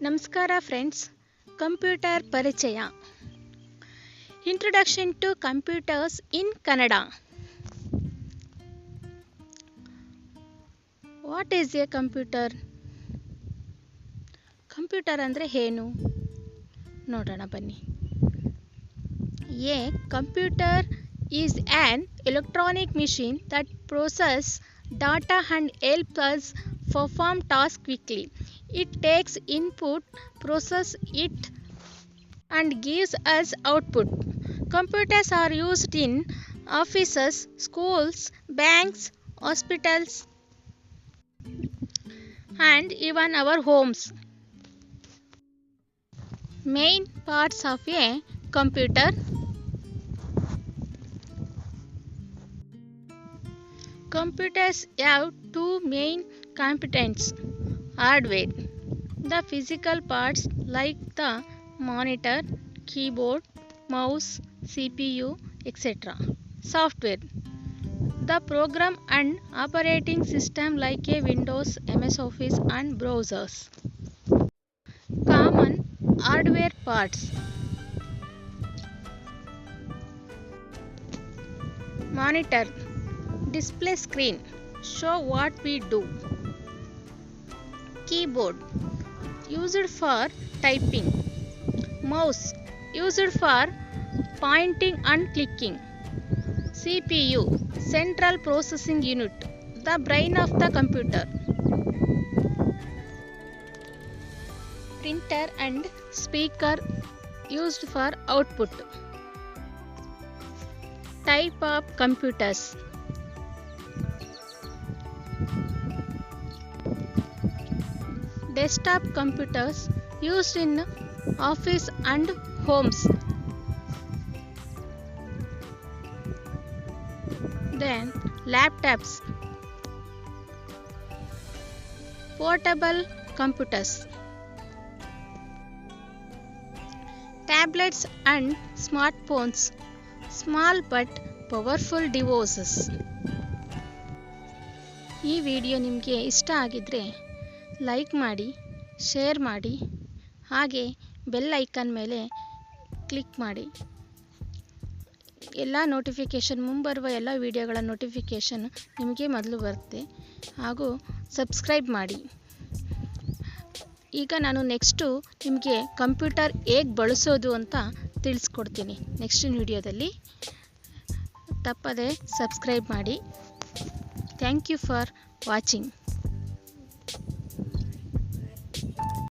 ನಮಸ್ಕಾರ friends. Computer ಪರಿಚಯ. Introduction to computers in Kannada. What is a computer? Computer ಅಂದರೆ ಏನು ನೋಡೋಣ ಬನ್ನಿ. A computer is an electronic machine that process data and helps us perform tasks quickly. It takes input, processes it, and gives us output. Computers are used in offices, schools, banks, hospitals, and even our homes. Main parts of a computer. Computers have two main components: hardware, the physical parts like the monitor, keyboard, mouse, CPU, etc. Software, the program and operating system like a Windows, MS Office and browsers. Common hardware parts: monitor, display screen, show what we do. Keyboard, used for typing. Mouse, used for pointing and clicking. CPU, central processing unit, the brain of the computer. Printer and speaker, used for output. Type of computers: desktop computers used in office and homes. Then laptops, portable computers, tablets and smartphones, small but powerful devices. ಈ video ನಿಮಗೆ ಇಷ್ಟ ಆಗಿದ್ರೆ like ಮಾಡಿ, share ಮಾಡಿ, ಹಾಗೆ bell icon ಮೇಲೆ click ಮಾಡಿ. ಎಲ್ಲ ನೋಟಿಫಿಕೇಷನ್, ಮುಂಬರುವ ಎಲ್ಲ ವಿಡಿಯೋಗಳ ನೋಟಿಫಿಕೇಷನ್ ನಿಮಗೆ ಮೊದಲು ಬರುತ್ತೆ. ಹಾಗೂ ಸಬ್ಸ್ಕ್ರೈಬ್ ಮಾಡಿ. ಈಗ ನಾನು ನೆಕ್ಸ್ಟು ನಿಮಗೆ ಕಂಪ್ಯೂಟರ್ ಹೇಗೆ ಬಳಸೋದು ಅಂತ ತಿಳಿಸ್ಕೊಡ್ತೀನಿ ನೆಕ್ಸ್ಟ್ ವಿಡಿಯೋದಲ್ಲಿ. ತಪ್ಪದೆ ಸಬ್ಸ್ಕ್ರೈಬ್ ಮಾಡಿ. Thank you for watching.